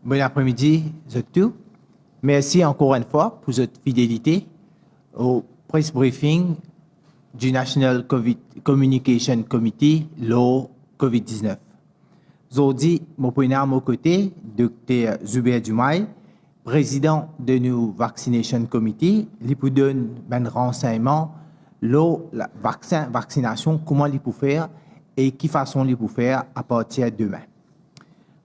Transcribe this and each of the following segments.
Bon après-midi, tous. Merci encore une fois pour votre fidélité au press briefing du National Communication Committee, le COVID-19. Aujourd'hui, je suis à mon côté, Dr. Zubair Jumaï, président de nous Vaccination Committee, qui vous donne un renseignement, la vaccination, comment il peut faire et qui façon il peut faire à partir de demain.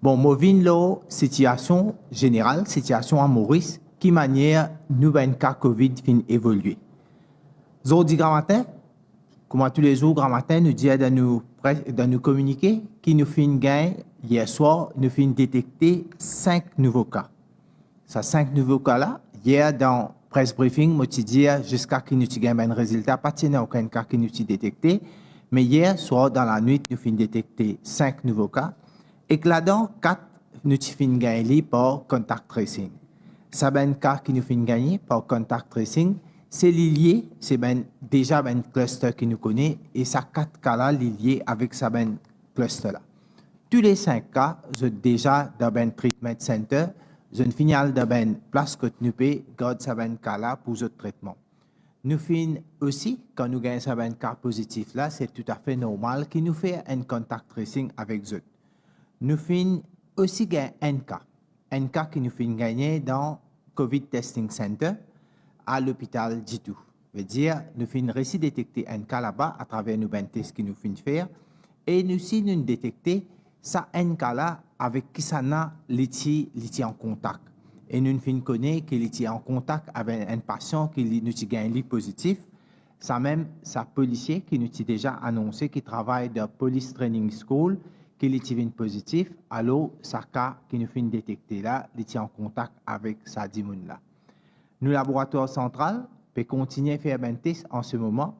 Bon, moi, la situation générale, situation à Maurice, qui manière nous ben cas COVID fin évoluer. Aujourd'hui, grand matin, comme tous les jours, grand matin, nous dit de nous communiquer qui nous fin gain hier soir, nous fin détecter 5 nouveaux cas. Ces 5 nouveaux cas là, hier dans press briefing, moi tu dis jusqu'à qui nous gain un résultat, pas de aucun cas qui nous détecté, mais hier soir dans la nuit, nous fin détecter 5 nouveaux cas. Et que là-dedans, 4 nous fin gagner par contact tracing. Ça ben cas qui nous fin gagner par contact tracing, c'est lié, c'est ben déjà un cluster qui nous connaît et ça 4 cas là lié avec ça ben cluster là. Tous les 5 cas, je déjà dans ben treatment center, je finis dans ben place que nous paye garde ça ben cas là pour notre traitement. Nous fin aussi quand nous gagnons ça ben cas positif là, c'est tout à fait normal qui nous fait un contact tracing avec eux. Nous finissons aussi un cas qui nous finit gagner dans COVID Testing Center à l'hôpital Jitu. Veut dire, nous finissons réussi détecter un cas là-bas à travers nos tests qui nous finissent faire et nous aussi nous détecter ça un cas là avec qui ça n'a l'éti en contact. Et nous finissons connaître qu'il est en contact avec un patient qui nous gagne li positif. Ça même, ça policier qui nous a déjà annoncé qu'il travaille dans Police Training School qui est positif, alors ça cas qui nous fait détecter là, il est en contact avec sa dimoun là. Nous laboratoire central peut continuer à faire un test en ce moment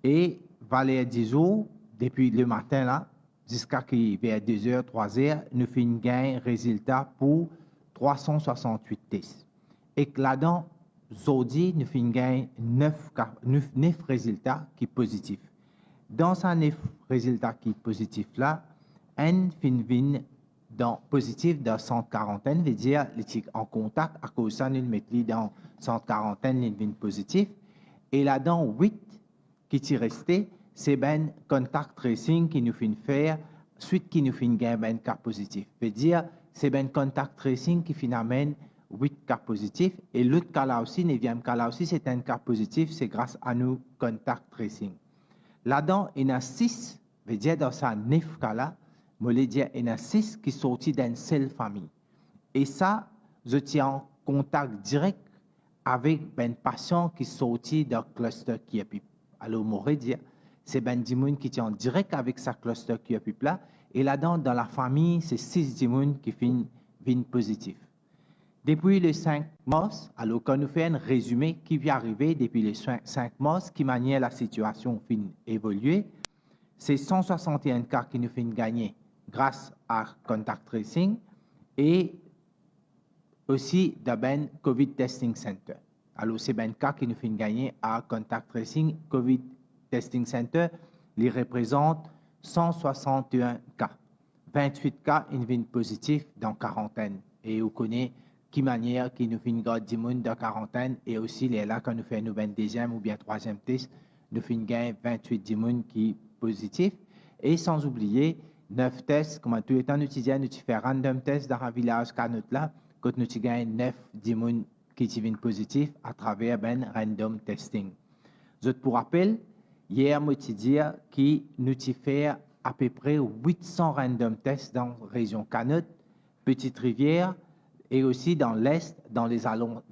et valer 10 jours depuis le matin là jusqu'à vers 2h, 3h, nous faisons gain résultat pour 368 tests. Et là-dedans, aujourd'hui, nous faisons gain 9 résultats qui sont positifs. Dans ces 9 résultats qui sont positifs là, un fin dans positif dans centre quarantaine, veut dire qu'il est en contact à cause de ça, nous le mettons dans centre quarantaine, il vient positif. Et là-dedans, 8 qui sont restés, c'est ben contact tracing qui nous fait faire, suite qui nous fait gagner ben cas positif. Veut dire, c'est ben contact tracing qui finalement 8 cas positifs. Et l'autre cas là aussi, 9e cas là aussi, c'est un cas positif, c'est grâce à nous contact tracing. Là-dedans, il y en a 6, veut dire dans ces 9 cas là, je veux dire, il y en a 6 qui sont sortis d'une seule famille. Et ça, je tiens en contact direct avec un patient qui est sorti d'un cluster qui est pip. Alors, je veux dire, c'est ben dimoun qui tient en direct avec sa cluster qui est pip là. Et là-dedans, dans la famille, c'est 6 dimoun qui viennent positifs. Depuis le 5 mars, alors quand nous faisons un résumé qui vient arriver depuis le 5 mars, qui manière la situation fin évoluer, c'est 161 cas qui nous finissent gagner grâce à contact tracing et aussi dans ben COVID Testing Center. Alors, c'est ben cas qui nous finissent gagner à contact tracing COVID Testing Center, les représente 161 cas. 28 cas, ils viennent positifs dans quarantaine. Et vous connaissez qui manière qui nous finissent garder dans quarantaine et aussi les là quand nous faisons ben deuxième ou bien troisième test, nous finissons gagner 28 dimoun qui positifs. Et sans oublier, 9 tests, comme tout le temps, nous faisons random tests dans un village canot là, quand nous gagnons 9 dimoun qui viennent positifs à travers ben random testing. Pour rappel, hier, moi, je dis que nous fait à peu près 800 random tests dans la région Canot, Petite Rivière, et aussi dans l'Est, dans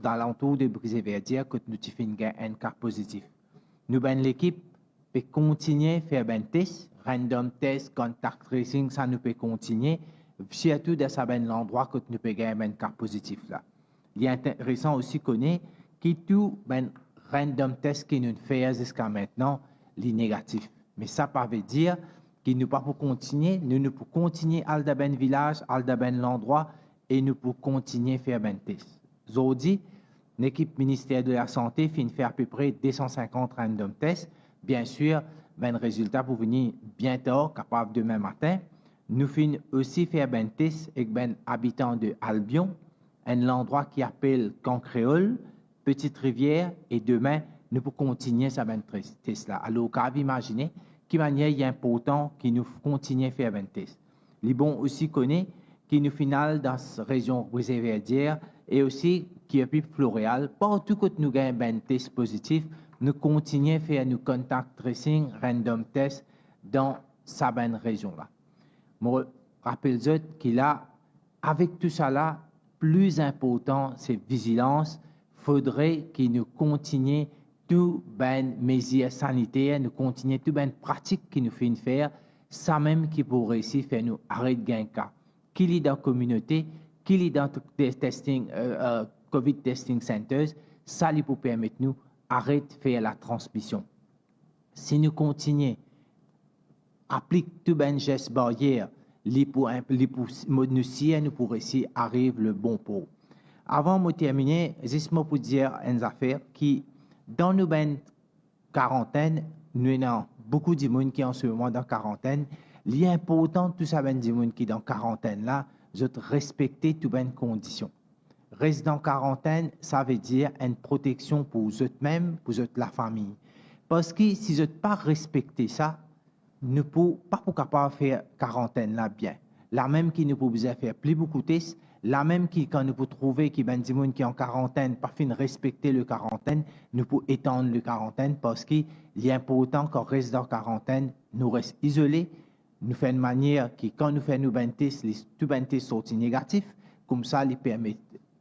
l'alentour de Brisé-Verdière, que nous faisons un cas positif. Nous, ben, l'équipe peut continuer à faire des tests, random test, contact tracing, ça nous peut continuer, surtout dans l'endroit que nous pouvons gagner un cas positif là. Il est intéressant aussi de connaître que tout ben random test que nous faisons jusqu'à maintenant, les négatifs. Mais ça ne veut dire que nous ne pouvons pas continuer, nous pouvons continuer à aller dans le village, à aller dans l'endroit et nous pouvons continuer à faire des tests. Aujourd'hui, l'équipe ministère de la Santé finit faire à peu près 250 random tests. Bien sûr, ben résultat pour venir bientôt, capable demain matin. Nous finissons aussi faire ben test avec ben habitants de Albion, un endroit qui appelle Cancréole, Petite Rivière, et demain, nous pouvons continuer ça ben test là. Alors, vous pouvez imaginer qui manière il est important que nous continuions à faire ben test. Les bons aussi connaît qui nous final dans la région Réservière et aussi qui est plus Floréal. Partout que nous gagnons ben test positif, nous continuons à faire nos contact tracing, random test dans sa ben région là. Je rappelle qu'il a, avec tout ça là, plus important, c'est vigilance. Il faudrait que nous continuions tout ben mesures sanitaires, nous continuions tout ben pratique que nous faisons faire, ça même qui pourrait aussi faire nous arrêter de gagner cas. Qu'il est dans la communauté, qu'il est dans des testing, COVID testing centers, ça lui pour permettre nous arrêter de faire la transmission. Si nous continuons applique tout ben geste barrière, nous pour essayer arrive le bon pot. Avant de terminer, juste pour dire une affaire qui, dans nos ben quarantaine, nous avons beaucoup de monde qui en ce moment dans quarantaine. L'important tout ça ben de monde qui dans quarantaine là, je respecter toutes ben conditions. Reste dans quarantaine, ça veut dire une protection pour eux-mêmes, pour la famille. Parce que si je ne pas respecter ça, ne pouvons pas capable faire quarantaine là bien. La même qui nous pouvons faire plus beaucoup de tests, la même qui quand nous pouvons trouver qui ben des qui en quarantaine pas fin respecter le quarantaine, nous pouvons étendre le quarantaine parce qu'il est important qu'on reste dans quarantaine, nous reste isolés, nous fait une manière qui quand nous faisons nos ben tests, tous ben tests sortent négatifs, comme ça il permet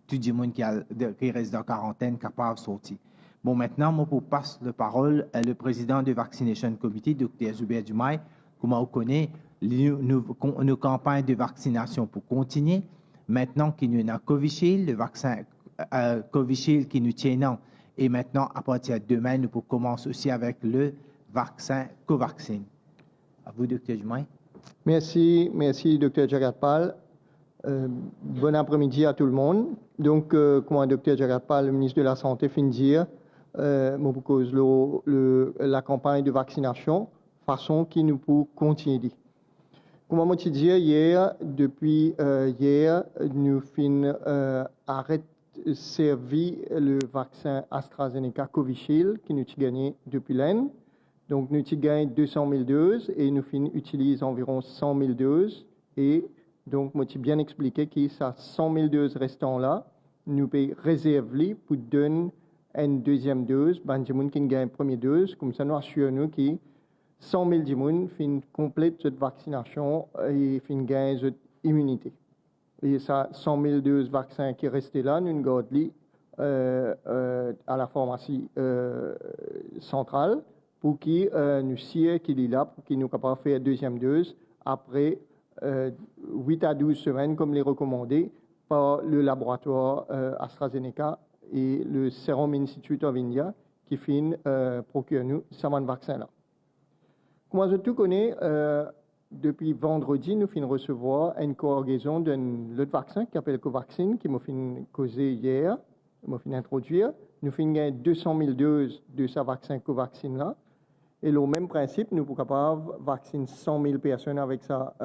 tout le monde qui reste dans quarantaine capable de sortir. Bon, maintenant, je passe la parole à le président du Vaccination Committee, Dr. Zubair Jumaï. Comme on connaît, nos campagnes de vaccination pour continuer. Maintenant qu'il y a Covishield, le vaccin Covishield qui nous tient, et maintenant, à partir de demain, nous pouvons commencer aussi avec le vaccin Covaxin. À vous, Dr. Jumaï. Merci, Dr. Jagatpal. Bon après-midi à tout le monde. Donc, comme le Dr. Jagatpal, le ministre de la Santé, finit de dire, propose la campagne de vaccination, façon qui nous peut continuer. Comme je dit hier, depuis hier, nous finissons arrêter de servir le vaccin AstraZeneca Covishield qui nous a gagné depuis l'année. Donc, nous avons gagné 200 000 doses et nous utilisons environ 100 000 doses. Et donc, je t'ai bien expliqué que ces 100 000 doses restant là, nous pouvons réserver pour donner une deuxième dose, ben, gens qui gagnent une première dose, comme ça nous assurons que 100 000 gens fin complète cette vaccination et fin gagnent cette immunité. Et ça, 100 000 doses vaccins qui restent là, nous gardons à la pharmacie centrale pour qu'ils nous sient qu'il est là, pour qu'ils nous capables de faire une deuxième dose après 8 à 12 semaines, comme les recommandé par le laboratoire AstraZeneca et le Serum Institute of India qui finit procure nous ce vaccin-là. Comme je tout connais, depuis vendredi, nous finissons recevoir une conjugaison d'un autre vaccin qui s'appelle Covaxin, qui m'a fait causer hier, m'a fait introduire. Nous finissons 200 000 doses de ce vaccin Covaxin-là. Et le même principe, nous sommes capables de vacciner 100 000 personnes avec ça,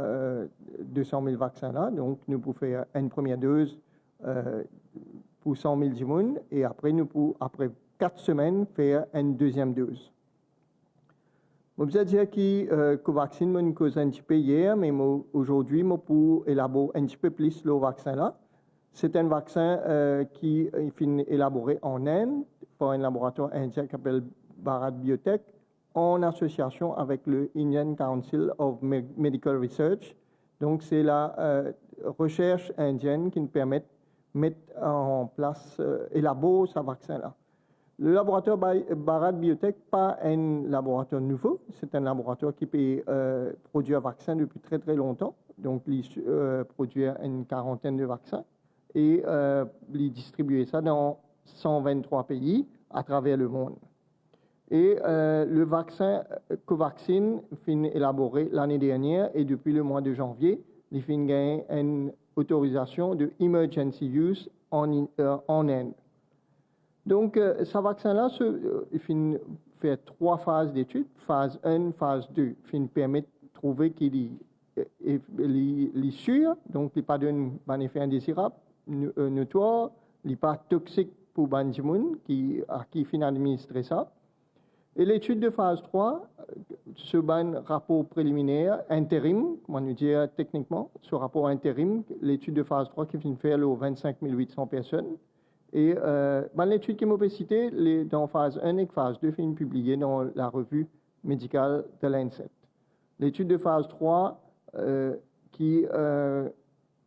200 000 vaccins-là. Donc, nous pouvons faire une première dose pour 100 000 gens et après, nous pouvons, après 4 semaines, faire une deuxième dose. Je veux dire que Covaxin m'a causé un petit peu hier, mais aujourd'hui, je peux élaborer un petit peu plus le vaccin-là. C'est un vaccin qui est élaboré en Inde par un laboratoire indien qui s'appelle Bharat Biotech, en association avec le Indian Council of Medical Research. Donc, c'est la recherche indienne qui nous permet de mettre en place, élaborer ce vaccin-là. Le laboratoire Bharat Biotech, pas un laboratoire nouveau, c'est un laboratoire qui peut produire un vaccin depuis très très longtemps. Donc, il produit une quarantaine de vaccins et il distribue ça dans 123 pays à travers le monde. Et le vaccin Covaxin fin élaboré l'année dernière et depuis le mois de janvier, il fin gagné une autorisation de emergency use en Inde. Donc, ce vaccin-là, il fin fait 3 phases d'études. Phase 1, phase 2, fin permet de trouver qu'il est les sûr, donc il pas d'un effet indésirable, notoire, il pas toxique pour Banjimoun à qui fin administrer ça. Et l'étude de phase 3, ce rapport préliminaire, intérim, comment nous dire techniquement, ce rapport intérim, l'étude de phase 3 qui vient de faire aux 25 800 personnes. Et l'étude qui m'a citée, dans phase 1 et phase 2, est publiée dans la revue médicale de l'ANSET. L'étude de phase 3, qui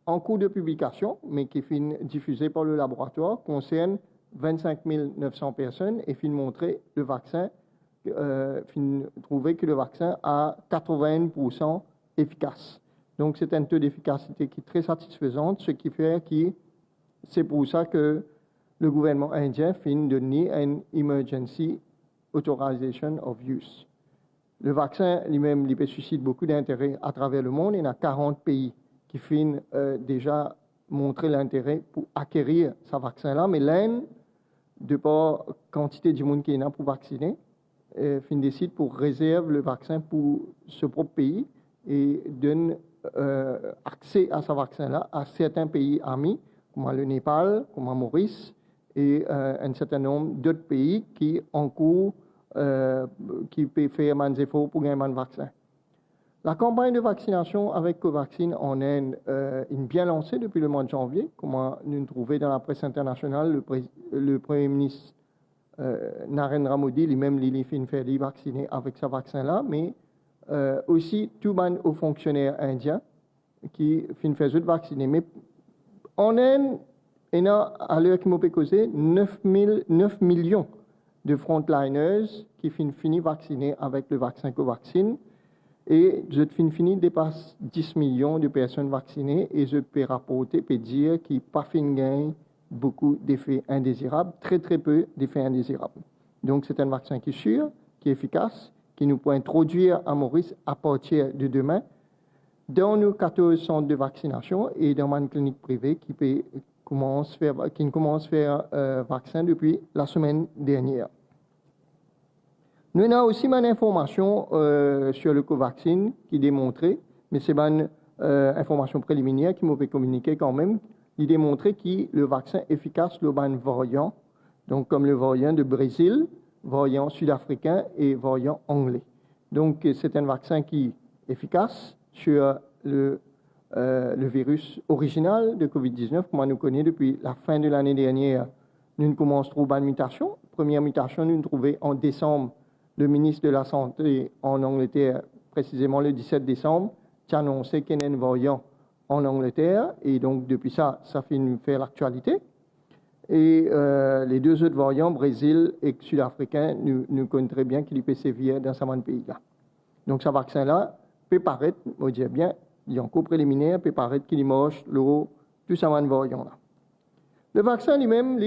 en cours de publication, mais qui est diffusée par le laboratoire, concerne 25 900 personnes et fin montrer le vaccin, trouver que le vaccin a 81% efficace. Donc c'est un taux d'efficacité qui est très satisfaisant, ce qui fait que c'est pour ça que le gouvernement indien fin donner une Emergency Authorization of Use. Le vaccin lui-même lui suscite beaucoup d'intérêt à travers le monde. Il y a 40 pays qui fin déjà montrer l'intérêt pour acquérir ce vaccin-là, mais l'Inde, de par quantité de monde qui est là pour vacciner, fin décide pour réserver le vaccin pour ce propre pays et donne accès à ce vaccin-là à certains pays amis, comme le Népal, comme Maurice, et un certain nombre d'autres pays qui en cours qui peuvent faire des efforts pour gagner un vaccin. La campagne de vaccination avec Covaxin en Inde est bien lancée depuis le mois de janvier, comme nous trouvons dans la presse internationale. Le Premier ministre Narendra Modi lui-même lui fait faire vacciner avec ce vaccin-là, mais aussi tous les hauts fonctionnaires indiens qui fin faire vacciner. Mais en Inde, il y a, à l'heure qui m'a causé, 9 millions de frontliners qui fini vaccinés avec le vaccin Covaxin. Et je fini dépasse 10 millions de personnes vaccinées et je peux rapporter, peut dire qu'il pas fin gain beaucoup d'effets indésirables, très peu d'effets indésirables. Donc c'est un vaccin qui est sûr, qui est efficace, qui nous peut introduire à Maurice à partir de demain dans nos 14 centres de vaccination et dans une clinique privée qui commence à faire vaccin depuis la semaine dernière. Nous avons aussi une information sur le Covaxin qui démontrait, mais c'est une information préliminaire qui m'a fait communiquer quand même, qui démontrait que le vaccin est efficace le variant, donc comme le variant de Brésil, variant sud-africain et variant anglais. Donc c'est un vaccin qui est efficace sur le virus original de COVID-19, comme nous connaissons depuis la fin de l'année dernière. Nous commençons à trouver une mutation. Première mutation, nous trouvons en décembre. Le ministre de la Santé en Angleterre, précisément le 17 décembre, a annoncé qu'il y a un variant en Angleterre. Et donc, depuis ça fait l'actualité. Et les deux autres variants, Brésil et Sud-Africain, nous connaissons très bien qu'il peut sévir dans ce pays-là. Donc, ce vaccin-là peut paraître, on dit bien, il y a un cours préliminaire, peut paraître qu'il est moche, tout ce variant-là. Le vaccin lui-même,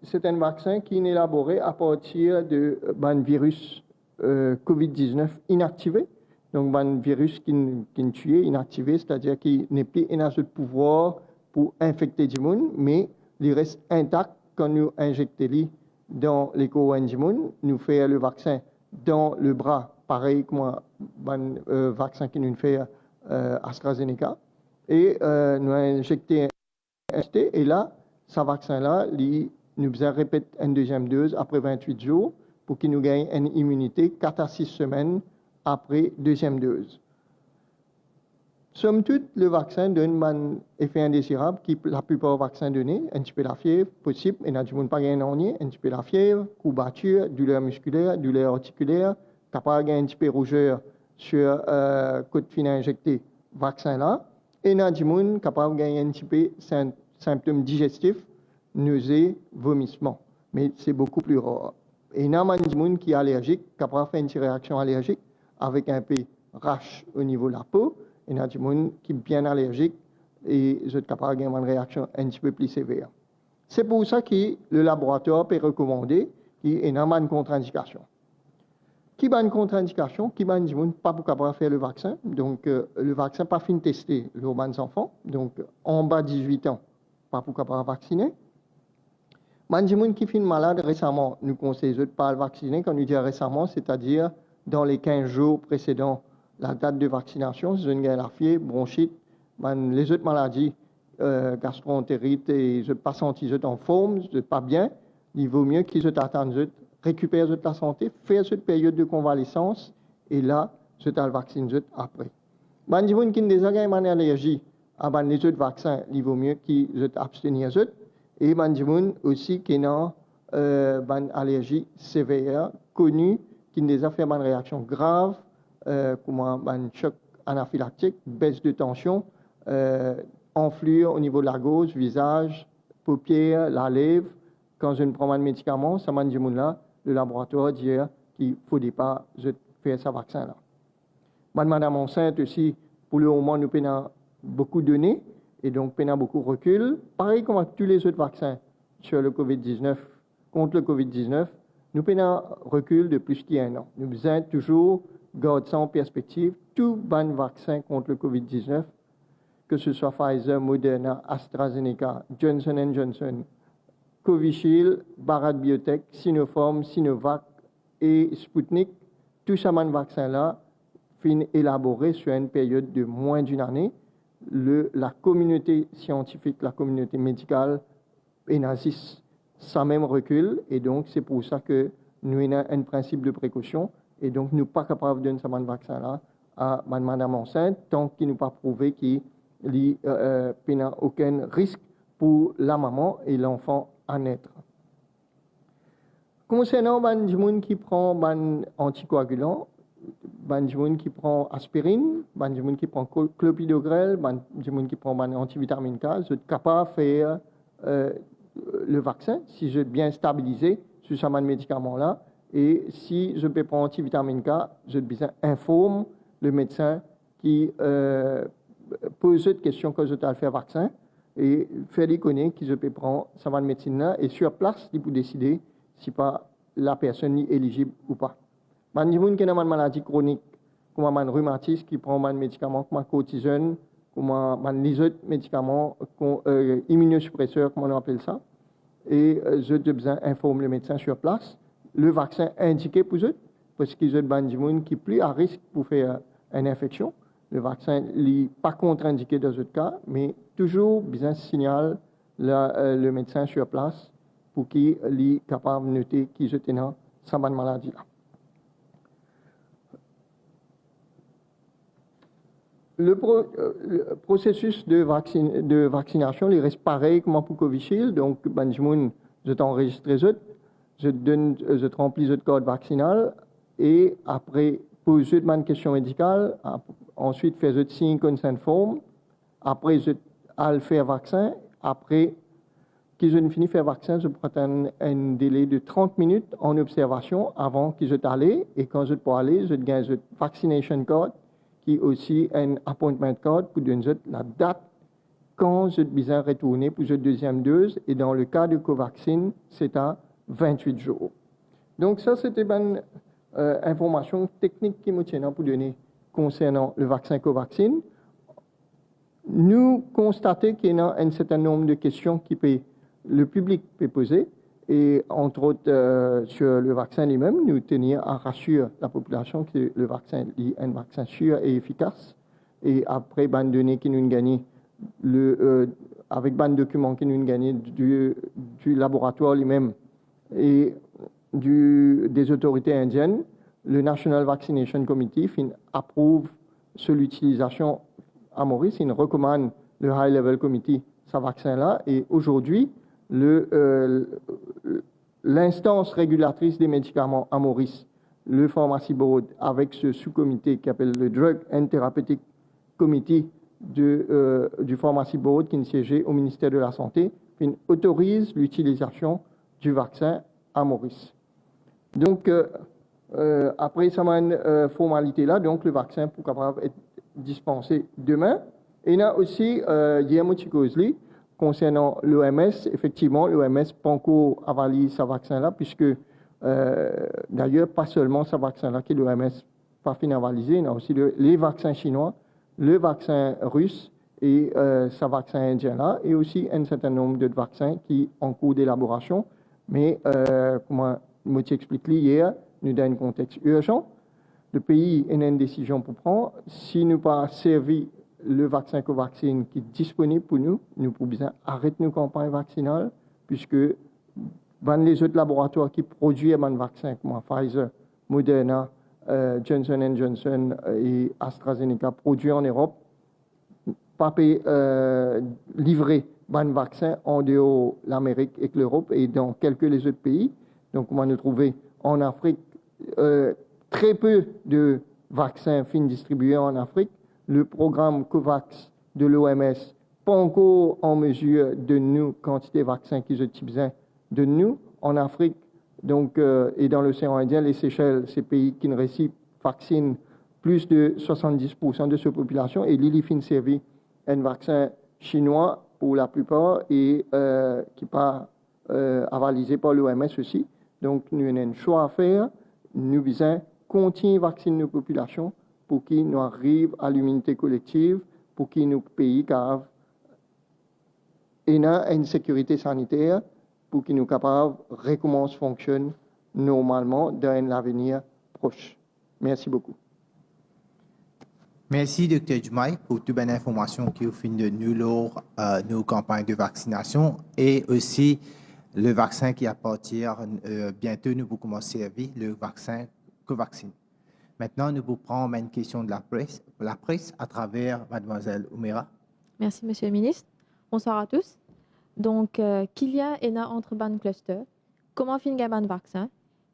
c'est un vaccin qui est élaboré à partir d'un virus COVID-19 inactivé. Donc, un virus qui est tué, inactivé, c'est-à-dire qu'il n'est plus en de pouvoir pour infecter du monde, mais il reste intact quand nous injectons dans les courants du monde. Nous faisons le vaccin dans le bras, pareil comme un vaccin qui nous fait AstraZeneca. Et nous injecté et là, ce vaccin-là, nous répète une deuxième dose après 28 jours pour qu'il nous gagne une immunité 4 à 6 semaines après deuxième dose. Somme toute, le vaccin donne un effet indésirable qui la plupart des vaccins donnent, un petit peu la fièvre, possible, et n'a pas gagné un petit peu la fièvre, courbature, douleur musculaire, douleur articulaire, capable de gagner un petit peu rougeur sur côte fine injecté vaccin-là, et n'a capable de gagner un petit peu symptômes digestifs, nausées, vomissements. Mais c'est beaucoup plus rare. Et il y a des gens qui est allergique, capable de faire une réaction allergique avec un peu rash au niveau de la peau. Il y a des gens qui sont bien allergiques et sont capables de faire une réaction un petit peu plus sévère. C'est pour ça que le laboratoire peut recommander qu'il y ait une contre-indication. Qui a une contre-indication? Qui a des gens pas capable de faire le vaccin? Donc, le vaccin pas fin testé les enfants. Donc, en bas de 18 ans, pas capable de vacciner. Les gens qui sont malades récemment, nous conseillons de ne pas le vacciner. Quand nous disons récemment, c'est-à-dire dans les 15 jours précédents la date de vaccination, c'est une la fièvre, bronchite, les autres maladies, gastroentérite et je pas senti en forme, je pas bien, il vaut mieux qu'ils attendent, récupèrent la santé, faire cette période de convalescence et là, je le vaccine après. Les gens qui ont déjà une allergie à les autres vaccins, il vaut mieux qu'ils abstenir et les gens aussi qui ont une allergie sévère, connue, qui ont déjà fait une réaction grave, comme un choc anaphylactique, baisse de tension, enflure au niveau de la gorge, visage, paupières, la lèvre. Quand je prends un médicament, ça m'a dit là, le laboratoire dit qu'il ne faut pas faire ce vaccin-là. Madame enceinte aussi, pour le moment, nous avons beaucoup de données et donc nous avons beaucoup de recul. Pareil comme tous les autres vaccins sur le COVID-19, contre le COVID-19, nous avons un recul de plus d'un an. Nous avons toujours gardé ça en perspective. Tout bon vaccin contre le COVID-19, que ce soit Pfizer, Moderna, AstraZeneca, Johnson & Johnson, Covishield, Bharat Biotech, Sinopharm, Sinovac et Sputnik, tous ces vaccins-là fin élaborés sur une période de moins d'une année. La communauté scientifique, la communauté médicale énazisse sans même recul et donc c'est pour ça que nous avons un principe de précaution et donc nous ne sommes pas capables de donner ce vaccin-là à madame enceinte tant qu'il n'est pas prouvé qu'il n'y a aucun risque pour la maman et l'enfant à naître. Concernant les gens qui prennent un anticoagulant, les gens qui prennent aspirine, les gens qui prennent clopidogrel, les gens qui prennent un antivitamine K, vous êtes capable de faire le vaccin si je suis bien stabilisé sur ce médicament-là. Et si je peux prendre antivitamine K, je besoin informe le médecin qui pose cette question que je dois faire vaccin et faire les connaître que je peux prendre cette médecine-là et sur place, il peut décider si pas la personne est éligible ou pas. Les gens qui ont une maladie chronique, comme un rhumatisme, qui prend un médicament comme un cortisone, comme les autres médicaments immunosuppresseurs, comme on appelle ça, et je dois besoin informer le médecin sur place. Le vaccin indiqué pour eux, parce qu'ils ont des gens qui sont plus à risque pour faire une infection. Le vaccin n'est pas contre-indiqué dans ce cas, mais toujours besoin signal le médecin sur place pour qu'il soit capable de noter qu'ils ont une cette maladie-là. Le processus de vaccination il reste pareil comme pour Covishield. Donc, je t'enregistre je remplis le code vaccinal et après, pose une question médicale, ensuite, fais le signe consent form, après, je faire vaccin, après, qu'ils ont fini de faire vaccin, je prends un délai de 30 minutes en observation avant qu'ils soient allés et quand je peux aller, je gagne le vaccination card qui est aussi un appointment card pour donner la date quand je besoin retourner pour la deuxième dose. Et dans le cas de Covaxin, c'est à 28 jours. Donc ça, c'était une information technique qui me tient pour donner concernant le vaccin Covaxin. Nous constatons qu'il y a un certain nombre de questions que le public peut poser. Et entre autres, sur le vaccin lui-même, nous tenions à rassurer la population que le vaccin est un vaccin sûr et efficace. Et après, les données qui nous gagné, avec les documents qui nous gagné du laboratoire lui-même et des autorités indiennes, le National Vaccination Committee approuve sur l'utilisation à Maurice. Il recommande le High Level Committee ce vaccin-là. Et aujourd'hui, l'instance régulatrice des médicaments à Maurice, le Pharmacy Board, avec ce sous-comité qui s'appelle le Drug and Therapeutic Committee du Pharmacy Board qui est siégé au ministère de la Santé, autorise l'utilisation du vaccin à Maurice. Donc, après cette formalité-là, donc le vaccin peut capable être dispensé demain. Et il y a aussi, concernant l'OMS, effectivement, l'OMS pas encore avalé ce vaccin-là, puisque d'ailleurs, pas seulement ce vaccin-là que l'OMS pas fini avalisé, il y a aussi les vaccins chinois, le vaccin russe et ce vaccin indien-là, et aussi un certain nombre de vaccins qui sont en cours d'élaboration. Mais, comme je t'ai expliqué hier, nous dans un contexte urgent. le pays a une décision pour prendre. Si nous pas servi le vaccin Covaxin qui est disponible pour nous, nous pouvons bien arrêter nos campagnes vaccinales, puisque les autres laboratoires qui produisent un vaccin, comme Pfizer, Moderna, Johnson Johnson et AstraZeneca, produits en Europe, pas livrer un vaccin en dehors de l'Amérique et de l'Europe et dans quelques les autres pays. Donc, on va nous trouver en Afrique très peu de vaccins fins distribués en Afrique. Le programme COVAX de l'OMS, pas encore en mesure de nous quantité de vaccins qu'ils utilisent de nous en Afrique. Donc, et dans l'océan Indien, les Seychelles, ces pays qui ne reçoivent vaccinent plus de 70% de sa population et l'île fin servi un vaccin chinois pour la plupart et qui n'est pas avalisé par l'OMS aussi. Donc, nous avons un choix à faire. Nous visons continuer à vacciner nos populations pour qu'ils nous arrivent à l'immunité collective, pour qu'ils nos pays aient une sécurité sanitaire, pour qu'ils nous capables de recommencer à fonctionner normalement dans l'avenir proche. Merci beaucoup. Merci, Dr. Dumais, pour toute bonne information qui au fin de nos campagnes de vaccination et aussi le vaccin qui à partir bientôt nous vous commencer à servir, le vaccin Covaxin. Maintenant, nous vous prenons une question de la presse à travers mademoiselle Oumera. Merci, monsieur le ministre. Bonsoir à tous. Donc, qu'il y a entre ban cluster, comment finir ban vaccin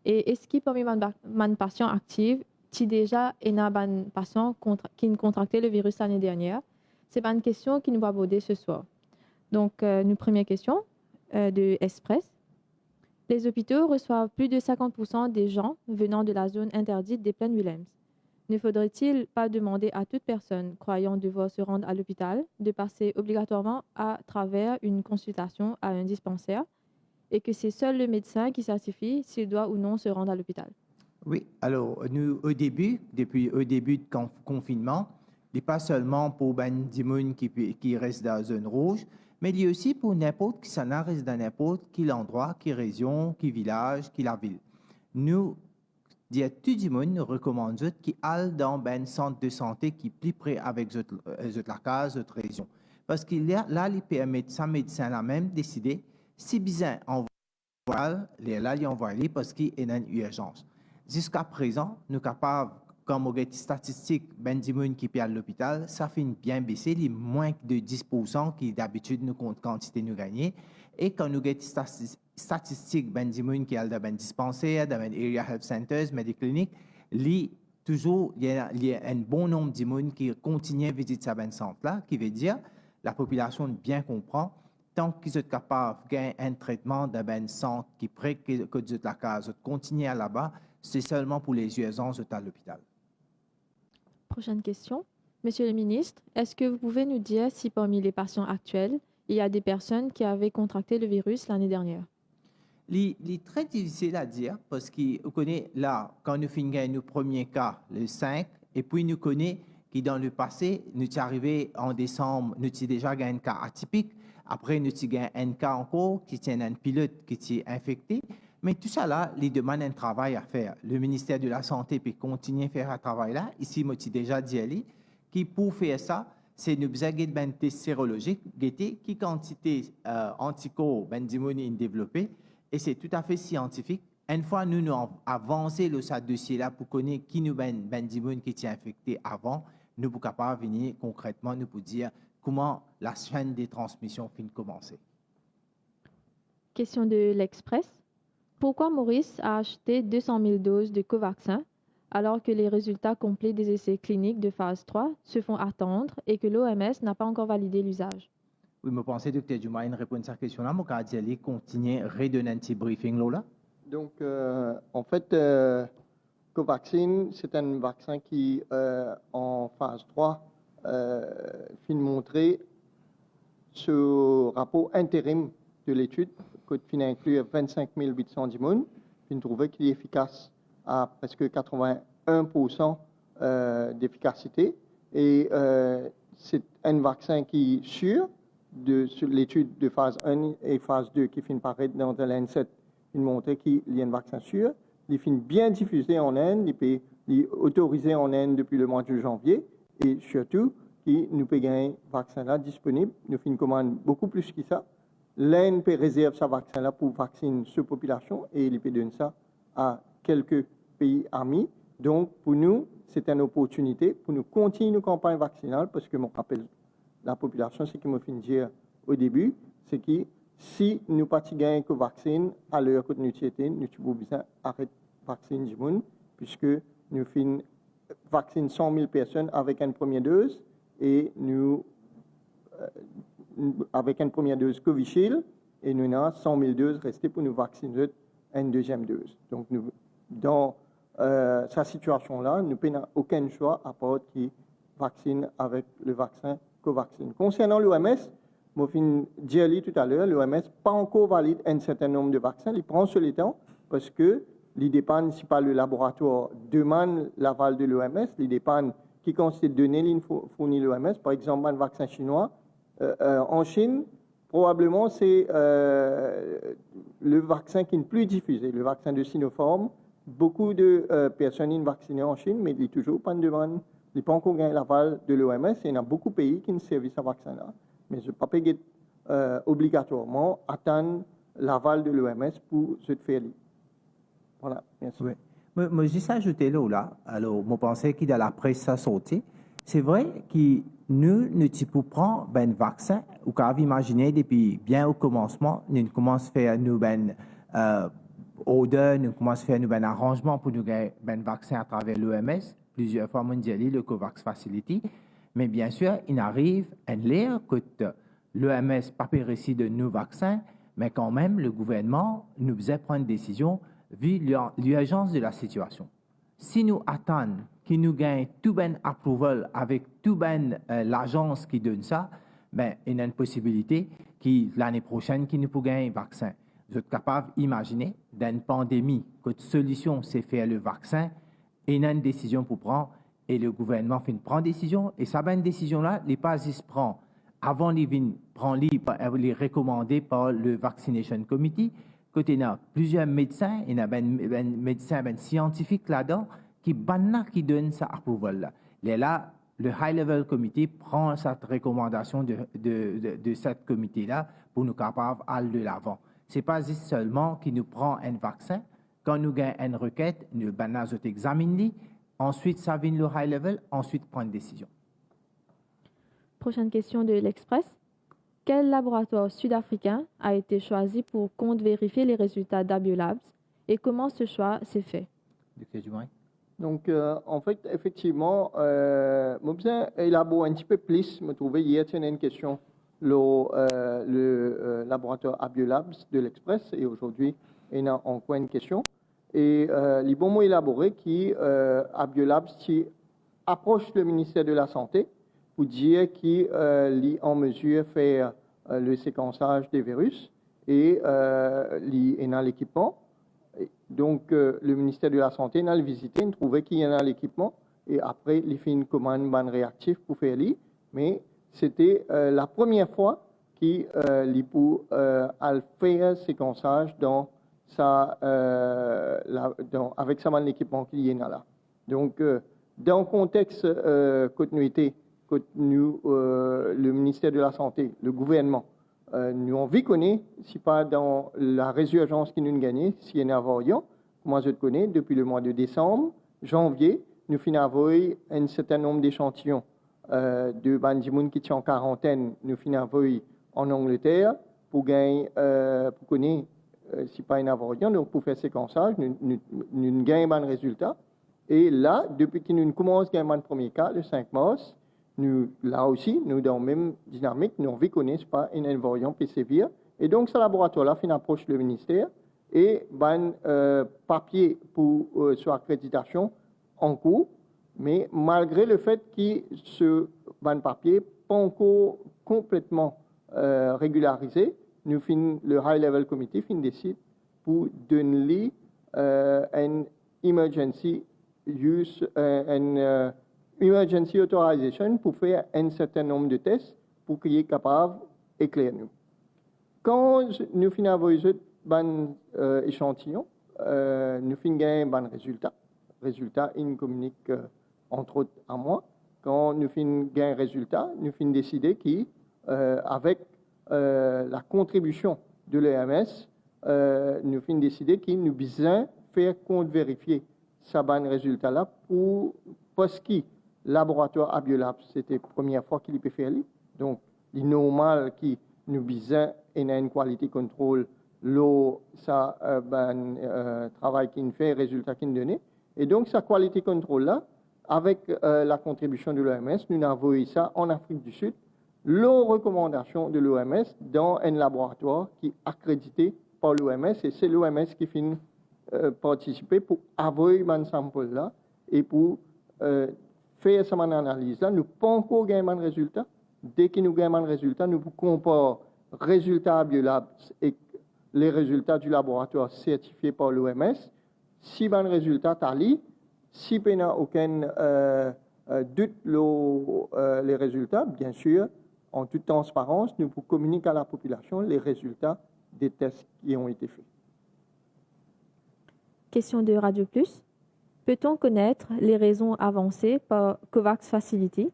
et est-ce qu'il parmi ban patients actifs qui déjà ban patient qui ont contracté le virus l'année dernière? C'est une question qui nous va aborder ce soir. Donc, nous première question de Express. Les hôpitaux reçoivent plus de 50% des gens venant de la zone interdite des Plaines Willems. Ne faudrait-il pas demander à toute personne croyant devoir se rendre à l'hôpital de passer obligatoirement à travers une consultation à un dispensaire et que c'est seul le médecin qui certifie s'il doit ou non se rendre à l'hôpital? Oui, alors nous, depuis le début du confinement, il n'est pas seulement pour ben gens qui restent dans la zone rouge, mais il y a aussi pour n'importe qui s'en reste dans n'importe quel endroit, quelle région, quel village, quelle ville. Nous, tout le monde nous recommande qui aille dans un centre de santé qui est plus près avec la case, notre région. Parce qu'il y a là, les médecins là même décider si besoin on va les envoyer parce qu'il y a une urgence. Jusqu'à présent, nous sommes capables, comme on a des statistiques, ben du monde qui perd à l'hôpital, ça fait bien baisser, les moins de 10% qui d'habitude nous compte quantité nous gagner. Et quand nous avons des statistiques, ben du monde qui a dans ben dispensaires, dans ben area health centers, mais des cliniques, toujours il y a un bon nombre de monde qui continue à visiter ce ben centre-là, qui veut dire la population bien comprend. Tant qu'ils sont capables de gagner un traitement dans un centre qui est près que la case, de continuer là-bas, c'est seulement pour les urgences à l'hôpital. Prochaine question. Monsieur le ministre, est-ce que vous pouvez nous dire si parmi les patients actuels, il y a des personnes qui avaient contracté le virus l'année dernière? Il est très difficile à dire parce qu'on connaît là, quand nous finissons nos premiers cas, le 5, et puis nous connaissons que dans le passé, nous sommes arrivés en décembre, nous avons déjà gagné un cas atypique. Après, nous avons gagné un cas encore qui tient un pilote qui est infecté. Mais tout ça là, il demande un travail à faire. Le ministère de la Santé peut continuer à faire un travail là. Ici, moi, j'ai déjà dit qui pour faire ça, c'est nous besoin de un test sérologique, qui quantité anticorps ben développé, et c'est tout à fait scientifique. Une fois nous avons avancé ce dossier là pour connaître qui nous ben qui était infecté avant, nous sommes capables de venir concrètement nous pour dire comment la chaîne des transmissions finit de commencer. Question de l'Express. Pourquoi Maurice a acheté 200 000 doses de Covaxin alors que les résultats complets des essais cliniques de phase 3 se font attendre et que l'OMS n'a pas encore validé l'usage? Oui, je pense que Dr. Dumais répond à cette question-là. Je vais continuer à redonner un petit briefing là. Donc, en fait, Covaxin, c'est un vaccin qui, en phase 3, fin montrer ce rapport intérim de l'étude, qui fin inclut 25 810 personnes, fin trouver qu'il est efficace à presque 81% d'efficacité. Et c'est un vaccin qui est sûr sur l'étude de phase 1 et phase 2 qui fin paraître dans le Lancet, fin montrer qu'il y a un vaccin sûr. Il fin bien diffusé en Inde, il peut autorisé en Inde depuis le mois de janvier et surtout qui nous peut gagner vaccin là disponible. Nous faisons une commande beaucoup plus que ça. L'Inde peut réserver ce vaccin là pour vacciner cette population et il peut donner ça à quelques pays amis. Donc pour nous, c'est une opportunité pour nous continuer nos campagnes vaccinales parce que, je rappelle la population, ce que je viens de dire au début, c'est que si nous ne pas gagner que vaccin à l'heure que nous sommes, nous avons besoin d'arrêter le vaccin du monde puisque nous faisons vacciner 100 000 personnes avec une première dose et nous, avec une première dose Covishield, et nous avons 100 000 doses restées pour nous vacciner une deuxième dose. Donc, nous, dans cette situation-là, nous n'avons aucun choix à part qui vaccine avec le vaccin Covaxin. Concernant l'OMS, je viens de dire tout à l'heure, l'OMS pas encore valide un certain nombre de vaccins. Il prend sur le temps parce que il dépend si pas le laboratoire demande l'aval de l'OMS, il dépend qui consiste de données fournies l'OMS. Par exemple, un vaccin chinois en Chine, probablement c'est le vaccin qui est le plus diffusé, le vaccin de Sinopharm. Beaucoup de personnes sont vaccinées en Chine, mais il n'y a toujours pas de demande. Il n'y a pas encore gagné l'aval de l'OMS et il y a beaucoup de pays qui ne servent ce vaccin-là. Mais je ne peux pas obligatoirement attendre l'aval de l'OMS pour se faire. Voilà, merci. Oui. Moi, juste ajouter là, alors, je pensais que dans la presse, ça sortait. C'est vrai que nous pouvons prendre un vaccin, ou qu'on imaginer depuis bien au commencement, nous commençons à faire nous order, nous commençons à faire un arrangement pour nous gagner un vaccin à travers l'OMS, plusieurs fois mondialisé, le COVAX Facility. Mais bien sûr, il arrive un l'air que l'OMS pas réussi de nos vaccins, mais quand même, le gouvernement nous faisait prendre une décision vu l'urgence de la situation. Si nous attendons qu'il nous gagne tout ben approval avec tout ben l'agence qui donne ça, ben il y a une possibilité que l'année prochaine qu'il nous peut gagner un vaccin. Vous êtes capable d'imaginer dans une pandémie que la solution c'est faire le vaccin et il y a une décision pour prendre et le gouvernement fait une prendre décision et ça ben décision là les pas se prend avant les prendre les recommander par le vaccination committee. Côté il y a plusieurs médecins, il y a un médecin scientifique là-dedans qui donne ça approval là. Là, le high level committee prend cette recommandation de cette comité là pour nous capables d'aller de l'avant. C'est pas juste seulement qu'il nous prend un vaccin. Quand nous gagnons une requête, nous examinons, ensuite ça vient le high level, ensuite prend une décision. Prochaine question de l'Express. Quel laboratoire sud-africain a été choisi pour vérifier les résultats d'Abiolabs et comment ce choix s'est fait? Docteur Dumoulin. Donc, en fait, effectivement, je besoin élaborer un petit peu plus. Je trouvais hier, il y a une question, le laboratoire Abiolabs de l'Express, et aujourd'hui, il y a encore une question. Et les bons mots élaborés qui, Abiolabs, qui approche le ministère de la Santé pour dire qu'il est en mesure de faire le séquençage des virus et il a l'équipement. Donc, le ministère de la Santé a visité, il trouvait qu'il y en a l'équipement et après, il fait une commande réactive pour faire l'île. Mais c'était la première fois qu'il pour faire le séquençage avec l'équipement qu'il y a là. Donc, dans le contexte continuité, que nous, le ministère de la Santé, le gouvernement, nous avons connaît, si pas dans la résurgence qui nous a gagné, si y en a variant, moi je le connais, depuis le mois de décembre, janvier, nous finissons un certain nombre d'échantillons de bandimoun qui sont en quarantaine, nous finissons en Angleterre, pour gagner, pour connaître, si pas un variant, donc pour faire séquençage, nous gagnons un résultat. Et là, depuis que nous commençons à gagner le premier cas, le 5 mars, nous, là aussi, nous, dans la même dynamique, nous ne connaissons pas un variant qui sévère. Et donc, ce laboratoire-là fait une approche le ministère et papier pour sur accréditation en cours. Mais malgré le fait que ce papier n'est pas encore complètement régularisé, nous le High Level Committee décide pour donner un emergency use, emergency authorization pour faire un certain nombre de tests pour qu'il est capable d'éclairer nous. Quand nous finissons avec un échantillon, nous finissons un bon résultat. résultat, il communique entre autres à moi. Quand nous finissons un résultat, nous finissons décider qu'avec la contribution de l'EMS, nous finissons décider qu'il nous besoin faire compte vérifier ça ban résultat là parce que laboratoire à Biolab c'était la première fois qu'il peut faire donc il est normal qu'il nous besoin et une qualité contrôle l'eau ça travail qu'il fait résultat qu'il donne et donc sa qualité contrôle là avec la contribution de l'OMS nous avons envoyé ça en Afrique du Sud l'eau recommandation de l'OMS dans un laboratoire qui est accrédité par l'OMS et c'est l'OMS qui finit participer pour avoir un sample là et pour faire cette analyse là. Nous pas encore gagné un résultat. Dès que nous gagnons un résultat, nous comparons résultats Biolab et les résultats du laboratoire certifié par l'OMS. Si un résultat tali, si il n'y a aucun doute les résultats, bien sûr, en toute transparence, nous pouvons communiquer à la population les résultats des tests qui ont été faits. Question de Radio Plus. Peut-on connaître les raisons avancées par COVAX Facility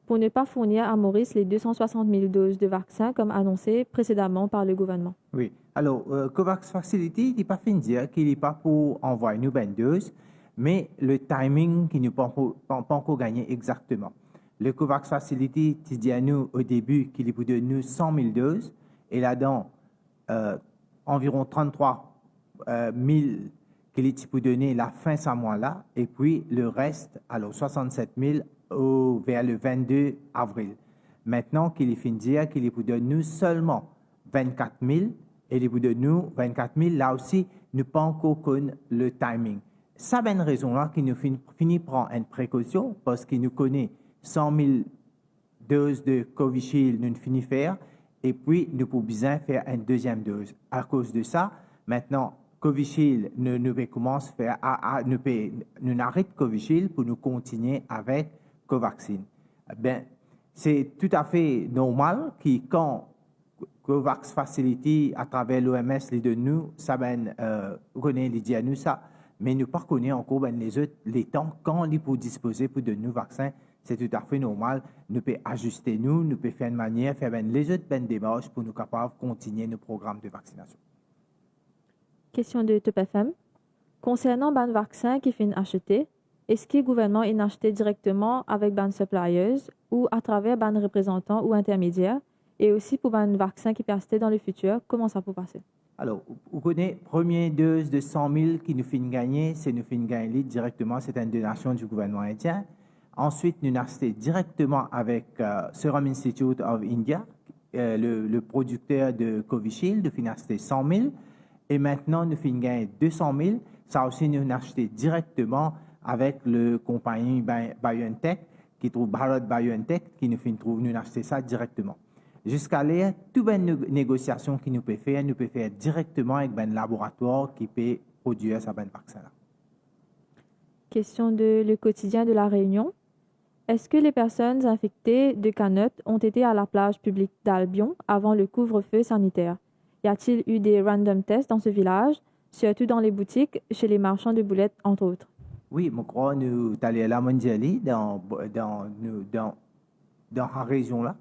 pour ne pas fournir à Maurice les 260 000 doses de vaccins comme annoncé précédemment par le gouvernement? Oui. Alors, COVAX Facility n'est pas fin de dire qu'il n'est pas pour envoyer nous une dose, mais le timing qui nous pas encore gagné exactement. Le COVAX Facility dit à nous au début qu'il est pour donner nous 100 000 doses et là-dedans, environ 33 000 qu'il est pour donner la fin de ce mois-là, et puis le reste, alors 67 000 vers le 22 avril. Maintenant qu'il est fin de dire qu'il est pour donner nous seulement 24 000, et il est pour donner nous 24 000, là aussi, nous pas encore connaît le timing. Ça ben raison-là qu'il nous finit prendre une précaution, parce qu'il nous connaît 100 000 doses de Covishield, nous finit faire, et puis nous pouvons bien faire une deuxième dose. À cause de ça, maintenant, Covishield, nous commence faire, nous arrête Covishield pour nous continuer avec Covaxin. Ben, c'est tout à fait normal que quand COVAX Facility, à travers l'OMS, les de nous, ça ben, connaît les dit à nous ça, mais nous ne connaissons encore ben, les autres, les temps, quand on est pour disposer pour de nouveaux vaccins, c'est tout à fait normal. Nous pouvons ajuster nous pouvons faire une manière, faire ben, les autres ben, démarches pour nous capables de continuer nos programmes de vaccination. Question de Top FM. Concernant ban vaccin qui finit acheter, est-ce que le gouvernement est acheté directement avec ban suppliers ou à travers ban représentants ou intermédiaires? Et aussi pour ban vaccin qui peut acheter dans le futur, comment ça peut passer? Alors, vous connaissez, première dose de 100 000 qui nous fait gagner, c'est nous fait gagner directement, c'est une donation du gouvernement indien. Ensuite, nous avons acheté directement avec Serum Institute of India, le producteur de Covishield, nous avons acheté 100 000. Et maintenant, nous finissons gagner 200 000. Ça aussi, nous avons acheté directement avec le compagnie BioNTech, qui trouve Bharat BioNTech, qui nous avons acheté ça directement. Jusqu'à là, toute une négociation que nous pouvons faire directement avec un laboratoire qui peut produire ce vaccin-là. Question de Le Quotidien de La Réunion. Est-ce que les personnes infectées de Canut ont été à la plage publique d'Albion avant le couvre-feu sanitaire? Y a-t-il eu des random tests dans ce village, surtout dans les boutiques, chez les marchands de boulettes, entre autres? Oui, je crois que nous sommes allés à la Mondiali, dans la région-là.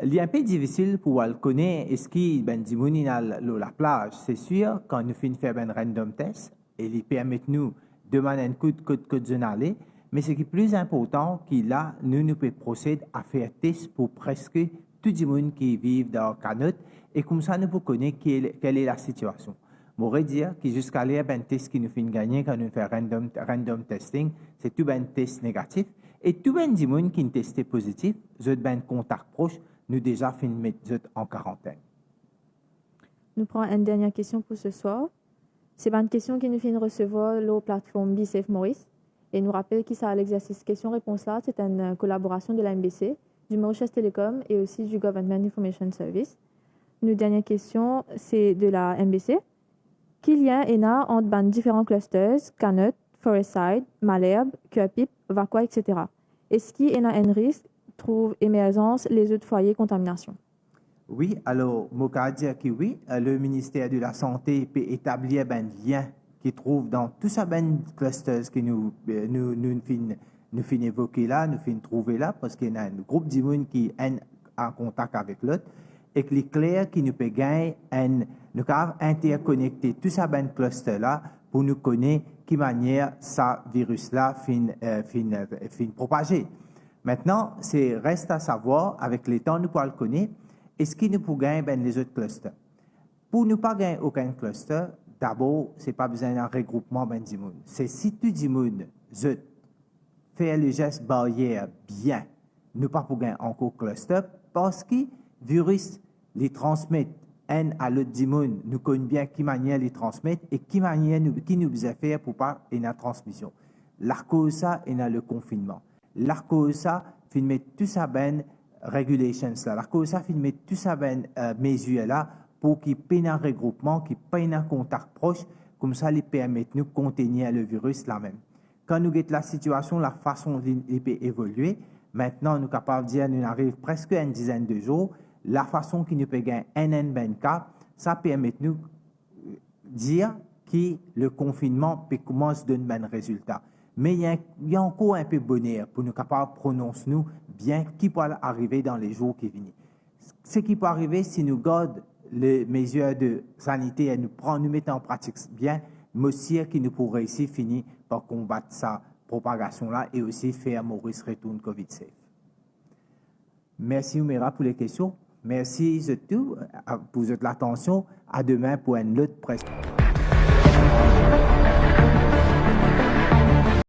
Il est un peu difficile pour connaître est-ce qu'il y a la plage. C'est sûr, quand nous finissons faire un random test, il permet nous de demander un coup de aller. Mais ce qui est plus important, c'est que là, nous pouvons procéder à faire test pour presque tout le monde qui vit dans Canut. Et comme ça, nous pouvons connaître quelle est la situation. Je voudrais dire que jusqu'à là, un test qui nous fait gagner quand nous faisons random testing, c'est tout un test négatif. Et tout le monde qui est testé positif, c'est un contact proche, nous déjà fait mettre en quarantaine. Nous prenons une dernière question pour ce soir. C'est une question qui nous fait recevoir la plateforme BeSafe Maurice. Et nous rappelle que ça l'exercice question-réponse là, c'est une collaboration de la MBC, du Mauritius Telecom et aussi du Government Information Service. Notre dernière question, c'est de la MBC. Quel lien y a entre différents clusters, Canut, Forestside, Malherbe, Cuapip, Vaqua, etc.? Est-ce qu'il y a un risque trouve émergence les autres foyers de contamination? Oui, alors, je peux dire que oui, le ministère de la Santé peut établir un lien qui trouve dans tous ces clusters que nous fin évoquer là, nous fin trouver là, parce qu'il y a un groupe de monde qui est en contact avec l'autre, et que les clairs qui nous peut gagner, nous avons interconnecter tous ces clusters là pour nous connaître qui manière ça virus là fin propager. Maintenant, c'est reste à savoir, avec le temps, nous pouvons le connaître, est-ce qu'il nous peut gagner les autres clusters? Pour ne pas gagner aucun cluster, d'abord, ce n'est pas besoin d'un regroupement du monde. C'est si tout le monde fait le geste barrière bien, nous pas pour gagner encore cluster, parce que virus les transmet un à l'autre du monde, nous connaissons bien qui manière les transmettre et qui nous besoin faire pour pas une transmission. La cause ça est dans le confinement. La cause ça fait mettre tout ça ben regulations là. La cause ça fait mettre tout ça ben mesures là pour qu'il n'y ait pas un regroupement, qu'il n'y ait pas un contact proche, comme ça, les permet de nous contenir le virus là-même. Quand nous avons la situation, la façon dont il peut évoluer, maintenant, nous sommes capables de dire, nous arrivons presque à une dizaine de jours, la façon qui nous peut gagner un cas, ça permet de nous dire que le confinement peut commencer à donner un résultat. Mais il y a encore un peu de bonheur pour nous capables de prononcer nous bien qui peut arriver dans les jours qui viennent. Ce qui peut arriver si nous gardons les mesures de sanité et nous mettons en pratique bien, mais aussi qui nous pourrait réussir finir par combattre sa propagation-là et aussi faire Maurice retourne COVID safe. Merci Oumera pour les questions. Merci de tout pour votre attention. À demain pour une autre presse.